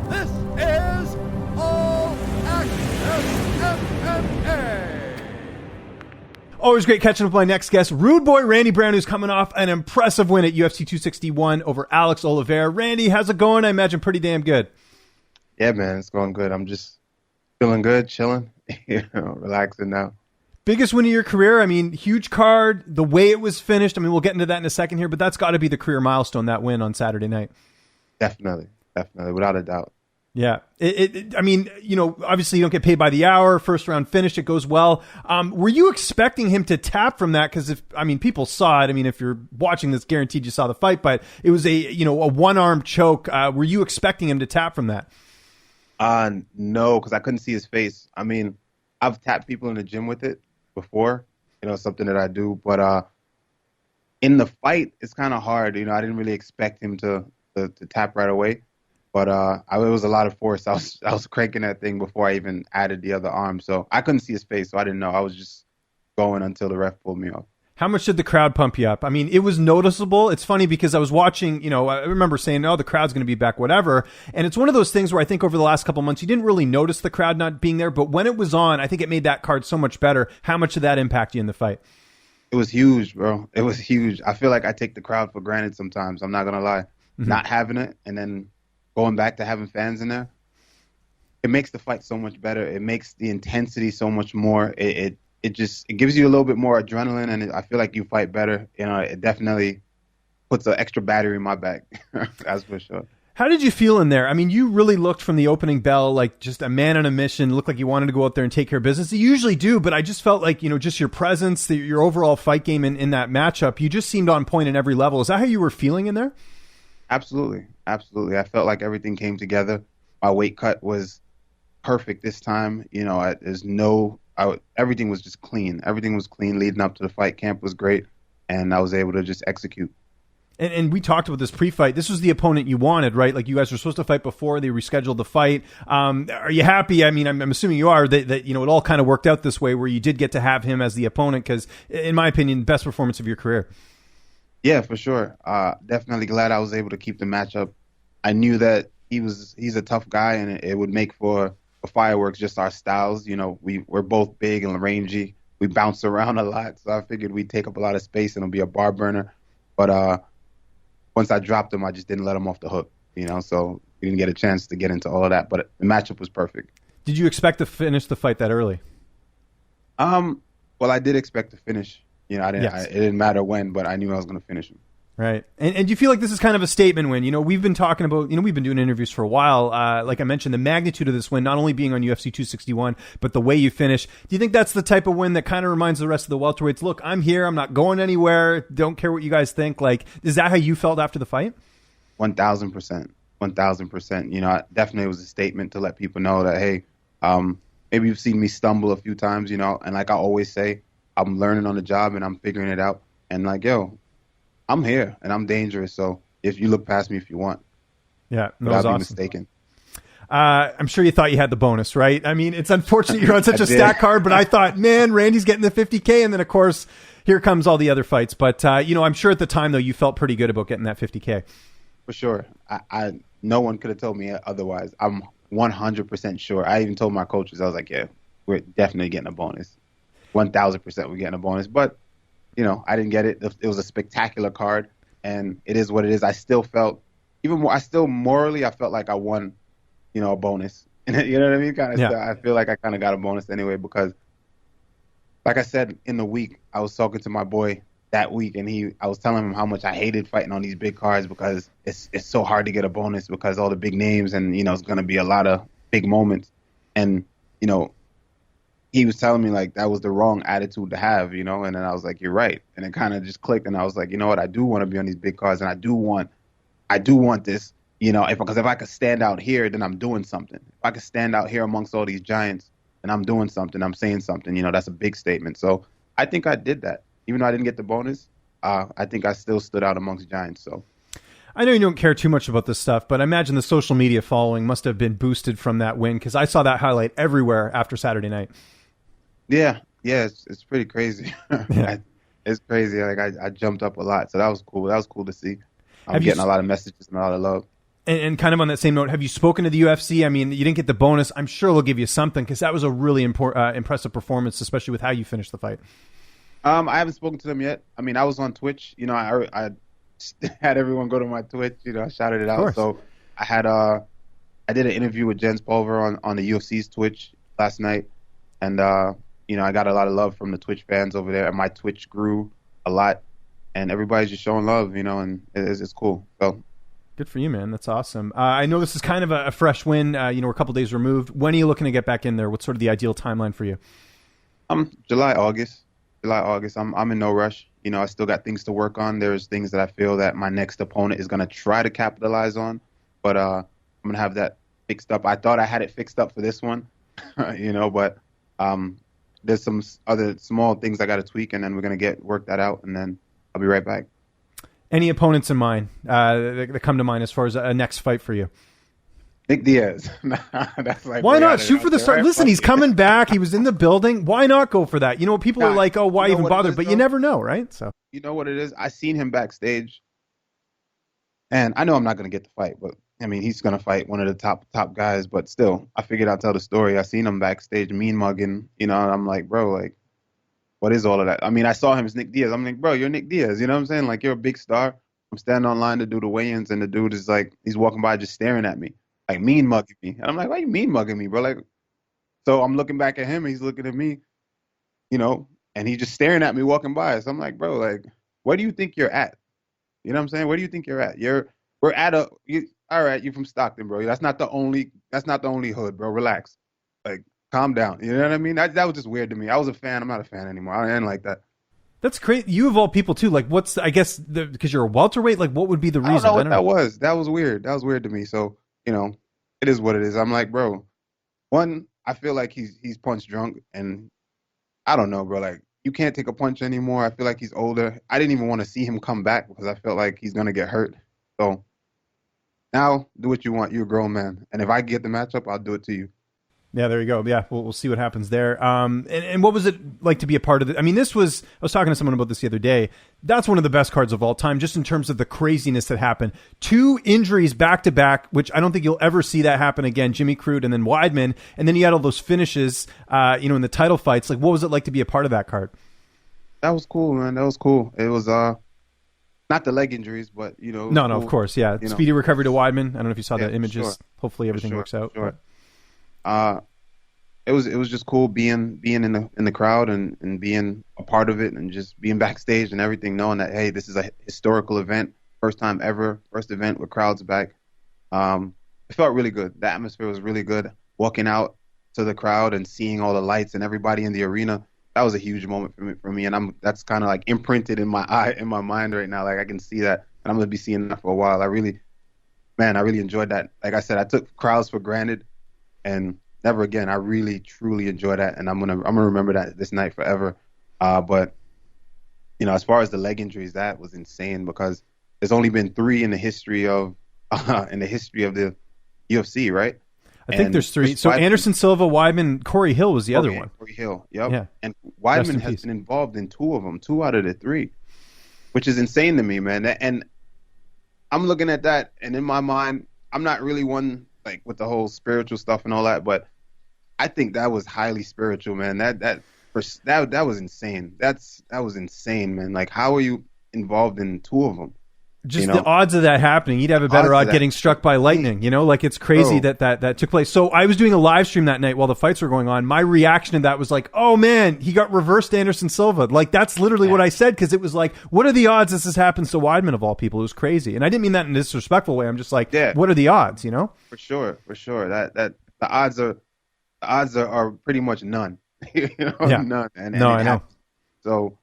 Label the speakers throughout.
Speaker 1: This is All Access MMA.
Speaker 2: Always great catching up with my next guest, Rude Boy Randy Brown, who's coming off an impressive win at UFC 261 over Alex Oliveira. Randy, how's it going? I imagine pretty damn good.
Speaker 3: Yeah, man, it's going good. I'm just feeling good, chilling, relaxing now.
Speaker 2: Biggest win of your career. I mean, huge card, the way it was finished. I mean, we'll get into that in a second here, but that's got to be the career milestone, that win on Saturday night.
Speaker 3: Definitely, without a doubt.
Speaker 2: Yeah. I mean, obviously you don't get paid by the hour. First round finish, it goes well. Were you expecting him to tap from that? Because people saw it. I mean, if you're watching this, guaranteed you saw the fight, but it was a one-arm choke. Were you expecting him to tap from that?
Speaker 3: No, because I couldn't see his face. I mean, I've tapped people in the gym with it before, something that I do, but in the fight, it's kind of hard. I didn't really expect him to tap right away. But it was a lot of force. I was cranking that thing before I even added the other arm. So I couldn't see his face, so I didn't know. I was just going until the ref pulled me off.
Speaker 2: How much did the crowd pump you up? I mean, it was noticeable. It's funny because I was watching, I remember saying, oh, the crowd's going to be back, whatever. And it's one of those things where I think over the last couple of months, you didn't really notice the crowd not being there. But when it was on, I think it made that card so much better. How much did that impact you in the fight?
Speaker 3: It was huge, bro. It was huge. I feel like I take the crowd for granted sometimes. I'm not going to lie. Mm-hmm. Not having it and then going back to having fans in there, it makes the fight so much better. It makes the intensity so much more. It gives you a little bit more adrenaline, and I feel like you fight better. It definitely puts an extra battery in my back. That's for sure.
Speaker 2: How did you feel in there? I mean, you really looked from the opening bell like just a man on a mission. Looked like you wanted to go out there and take care of business. You usually do, but I just felt like, just your presence, your overall fight game in that matchup, you just seemed on point in every level. Is that how you were feeling in there?
Speaker 3: Absolutely. I felt like everything came together. My weight cut was perfect this time. Everything was just clean. Everything was clean leading up to the fight. Camp was great, and I was able to just execute.
Speaker 2: And we talked about this pre-fight. This was the opponent you wanted, right? Like you guys were supposed to fight before. They rescheduled the fight. Are you happy? I mean, I'm assuming you are, that it all kind of worked out this way where you did get to have him as the opponent because, in my opinion, best performance of your career.
Speaker 3: Yeah, for sure. Definitely glad I was able to keep the matchup. I knew that he's a tough guy, and it would make for fireworks, just our styles. We're both big and rangy. We bounce around a lot, so I figured we'd take up a lot of space and it'll be a bar burner. But once I dropped him, I just didn't let him off the hook, so we didn't get a chance to get into all of that. But the matchup was perfect. Did
Speaker 2: you expect to finish the fight that early?
Speaker 3: Well, I did expect to finish. I didn't.
Speaker 2: Yes.
Speaker 3: It didn't matter when, but I knew I was going to finish him.
Speaker 2: Right. And do you feel like this is kind of a statement win? We've been talking about, we've been doing interviews for a while. Like I mentioned, the magnitude of this win, not only being on UFC 261, but the way you finish. Do you think that's the type of win that kind of reminds the rest of the welterweights, look, I'm here, I'm not going anywhere, don't care what you guys think? Like, is that how you felt after the fight?
Speaker 3: 1,000%. 1,000%. Definitely was a statement to let people know that, hey, maybe you've seen me stumble a few times, and like I always say, I'm learning on the job and I'm figuring it out. And like, I'm here and I'm dangerous. So if you look past me if you want.
Speaker 2: Yeah, that was awesome.
Speaker 3: Be mistaken.
Speaker 2: I'm sure you thought you had the bonus, right? I mean, it's unfortunate you're on such a stack card, but I thought, man, Randy's getting the 50K. And then, of course, here comes all the other fights. But, I'm sure at the time, though, you felt pretty good about getting that 50K.
Speaker 3: For sure. No one could have told me otherwise. I'm 100% sure. I even told my coaches, I was like, yeah, we're definitely getting a bonus. 1,000% we're getting a bonus. But, I didn't get it. It was a spectacular card, and it is what it is. I still felt, morally, I felt like I won, a bonus. And you know what I mean? I feel like I kind of got a bonus anyway because, like I said, in the week, I was talking to my boy that week, and I was telling him how much I hated fighting on these big cards because it's so hard to get a bonus because all the big names and, it's going to be a lot of big moments. And, he was telling me like that was the wrong attitude to have, and then I was like, you're right. And it kind of just clicked, and I was like, you know what, I do want to be on these big cards, and I do want this, because if I could stand out here, then I'm doing something. If I could stand out here amongst all these giants, then I'm doing something, I'm saying something, that's a big statement. So I think I did that. Even though I didn't get the bonus, I think I still stood out amongst giants. So
Speaker 2: I know you don't care too much about this stuff, but I imagine the social media following must have been boosted from that win because I saw that highlight everywhere after Saturday night.
Speaker 3: Yeah, it's pretty crazy. Yeah. It's crazy. Like I jumped up a lot, so that was cool. That was cool to see. I'm getting a lot of messages and a lot of love.
Speaker 2: And kind of on that same note, have you spoken to the UFC? I mean, you didn't get the bonus. I'm sure they'll give you something because that was a really impressive performance, especially with how you finished the fight.
Speaker 3: I haven't spoken to them yet. I mean, I was on Twitch. You know, I had everyone go to my Twitch. You know, I shouted it out. So I had I did an interview with Jens Pulver on the UFC's Twitch last night, and you know, I got a lot of love from the Twitch fans over there, and my Twitch grew a lot, and everybody's just showing love. You know, and it's cool. So.
Speaker 2: Good for you, man. That's awesome. I know this is kind of a fresh win. You know, we're a couple days removed. When are you looking to get back in there? What's sort of the ideal timeline for you?
Speaker 3: July, August. I'm in no rush. You know, I still got things to work on. There's things that I feel that my next opponent is going to try to capitalize on, but I'm going to have that fixed up. I thought I had it fixed up for this one, you know, but there's some other small things I got to tweak, and then we're going to work that out, and then I'll be right back.
Speaker 2: Any opponents in mind that come to mind as far as a next fight for you?
Speaker 3: Nick Diaz. That's like,
Speaker 2: why not shoot for the start?
Speaker 3: Right?
Speaker 2: Listen, he's coming back. He was in the building. Why not go for that? You know, people are like, "Oh, why even bother?" But you never know, right? So
Speaker 3: you know what it is. I seen him backstage, and I know I'm not going to get the fight, but I mean, he's going to fight one of the top guys. But still, I figured I'd tell the story. I seen him backstage, mean mugging. You know, and I'm like, bro, like. What is all of that? I mean, I saw him as Nick Diaz. I'm like, bro, you're Nick Diaz. You know what I'm saying? Like, you're a big star. I'm standing online to do the weigh-ins, and the dude is like, he's walking by just staring at me, like mean mugging me. And I'm like, why you mean mugging me, bro? Like, so I'm looking back at him, and he's looking at me, you know, and he's just staring at me walking by. So I'm like, bro, like, where do you think you're at? You know what I'm saying? Where do you think you're at? We're at all right, you're from Stockton, bro. That's not the only hood, bro. Relax. Like, calm down. You know what I mean? That was just weird to me. I was a fan. I'm not a fan anymore. I didn't like that.
Speaker 2: That's crazy. You of all people too. Like, I guess because you're a welterweight. Like, what would be the reason?
Speaker 3: I don't know what that was. That was weird. That was weird to me. So, you know, it is what it is. I'm like, bro. One, I feel like he's punch drunk, and I don't know, bro. Like, you can't take a punch anymore. I feel like he's older. I didn't even want to see him come back because I felt like he's gonna get hurt. So now, do what you want. You're a grown man, and if I get the matchup, I'll do it to you.
Speaker 2: Yeah, there you go. Yeah, we'll see what happens there. And what was it like to be a part of it? I mean, I was talking to someone about this the other day. That's one of the best cards of all time, just in terms of the craziness that happened. 2 injuries back to back, which I don't think you'll ever see that happen again. Jimmy Crute and then Weidman, and then you had all those finishes, you know, in the title fights. Like, what was it like to be a part of that card?
Speaker 3: That was cool, man. That was cool. It was not the leg injuries, but you know.
Speaker 2: No,
Speaker 3: cool.
Speaker 2: of course, yeah. Speedy recovery to Weidman. I don't know if you saw the images. Sure. Hopefully everything works out.
Speaker 3: Sure. It was just cool being in the crowd and being a part of it and just being backstage and everything, knowing that, hey, this is a historical event, first time ever, first event with crowds back. It felt really good. The atmosphere was really good. Walking out to the crowd and seeing all the lights and everybody in the arena, that was a huge moment for me, and that's kind of like imprinted in my mind right now. Like, I can see that, and I'm gonna be seeing that for a while. I really enjoyed that. Like I said, I took crowds for granted, and never again. I really, truly enjoy that, and I'm gonna remember that this night forever. But you know, as far as the leg injuries, that was insane because there's only been 3 in the history of the UFC, right?
Speaker 2: I think there's 3. So Anderson Silva, Weidman, Corey Hill was the other one.
Speaker 3: Corey Hill, yep.
Speaker 2: Yeah.
Speaker 3: And Weidman has been involved in 2 of them, 2 out of the 3, which is insane to me, man. And I'm looking at that, and in my mind, I'm not really one like with the whole spiritual stuff and all that, but I think that was highly spiritual, man. That was insane. That was insane, man. Like, how are you involved in 2 of them?
Speaker 2: Just the odds of that happening, you'd have a better odd getting struck by lightning. You know, like, it's crazy that took place. So I was doing a live stream that night while the fights were going on. My reaction to that was like, oh man, he got reversed Anderson Silva. Like, that's literally what I said, because it was like, what are the odds this happens to Weidman of all people? It was crazy. And I didn't mean that in a disrespectful way. I'm just like, what are the odds, you know? For sure. That the odds are pretty much none. You know, none. And I know. So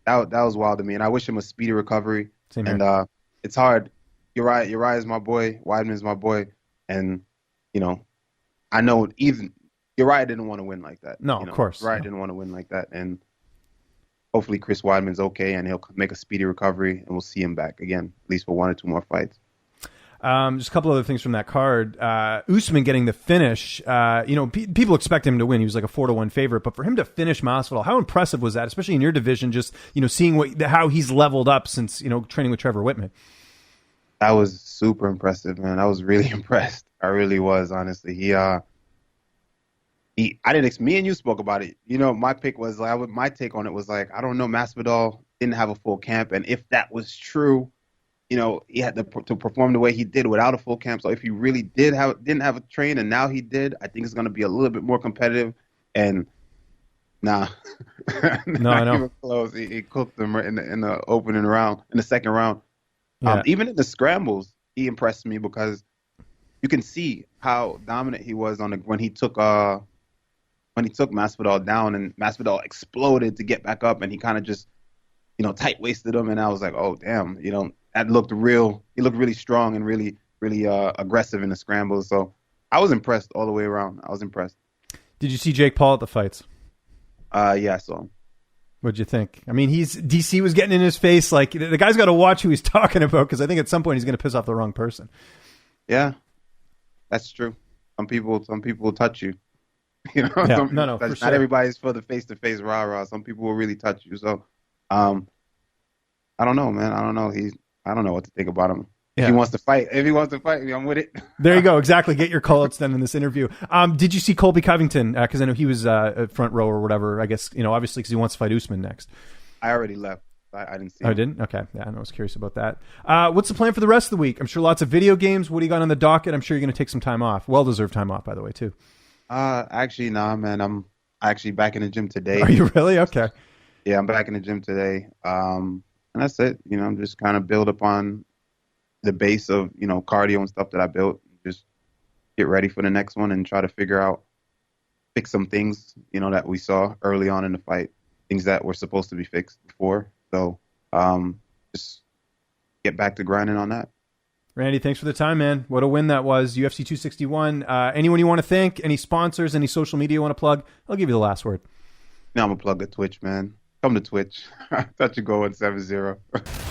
Speaker 2: that was wild to me. And I wish him a speedy recovery. Same here. And it's hard. Uriah is my boy. Weidman is my boy. And, you know, I know even Uriah didn't want to win like that. No, of course.
Speaker 3: Uriah didn't want to win like that. And hopefully Chris Weidman's okay and he'll make a speedy recovery and we'll see him back again, at least for 1 or 2 more fights.
Speaker 2: Just a couple other things from that card. Usman getting the finish. You know, people expect him to win. He was like a 4-1 favorite, but for him to finish Masvidal, how impressive was that? Especially in your division, just, you know, seeing how he's leveled up since, you know, training with Trevor Whitman.
Speaker 3: That was super impressive, man. I was really impressed. I really was, honestly. Me and you spoke about it. You know, my pick was like, my take on it was like, I don't know, Masvidal didn't have a full camp, and if that was true, you know, he had to perform the way he did without a full camp. So if he really didn't have a train, and now he did, I think it's going to be a little bit more competitive. And nah,
Speaker 2: no, I know.
Speaker 3: Even close. He cooked them in the opening round, in the second round.
Speaker 2: Yeah.
Speaker 3: Even in the scrambles, he impressed me because you can see how dominant he was when he took Masvidal down, and Masvidal exploded to get back up, and he kind of just, you know, tight waisted him, and I was like, oh damn, you know, that looked real. He looked really strong and really aggressive in the scrambles. So I was impressed all the way around. I was impressed.
Speaker 2: Did you see Jake Paul at the fights?
Speaker 3: Yeah, I saw him.
Speaker 2: What'd you think? I mean, DC was getting in his face. Like, the guy's got to watch who he's talking about, because I think at some point he's going to piss off the wrong person.
Speaker 3: Yeah, that's true. Some people will touch you. You know,
Speaker 2: Yeah, for
Speaker 3: not
Speaker 2: sure.
Speaker 3: everybody's for the face-to-face rah-rah. Some people will really touch you. So, I don't know, man. I don't know what to think about him.
Speaker 2: Yeah.
Speaker 3: If he wants to fight me, I'm with it.
Speaker 2: There you go. Exactly. Get your call-outs done in this interview. Did you see Colby Covington? Because I know he was front row or whatever. I guess, you know, obviously because he wants to fight Usman next.
Speaker 3: I already left. I didn't see
Speaker 2: Oh,
Speaker 3: him.
Speaker 2: you didn't? Okay. Yeah, I was curious about that. What's the plan for the rest of the week? I'm sure lots of video games. What do you got on the docket? I'm sure you're going to take some time off. Well-deserved time off, by the way, too.
Speaker 3: Actually, nah, man. I'm actually back in the gym today.
Speaker 2: Are you really? Okay.
Speaker 3: Yeah, I'm back in the gym today. And that's it. You know, I'm just kind of build upon the base of, you know, cardio and stuff that I built. Just get ready for the next one and try to fix some things, you know, that we saw early on in the fight, things that were supposed to be fixed before. So just get back to grinding on that.
Speaker 2: Randy, thanks for the time, man. What a win that was. UFC 261. Anyone you want to thank? Any sponsors? Any social media you want to plug? I'll give you the last word.
Speaker 3: Now I'm going to plug the Twitch, man. Come to Twitch. Touch your goal at 7-0.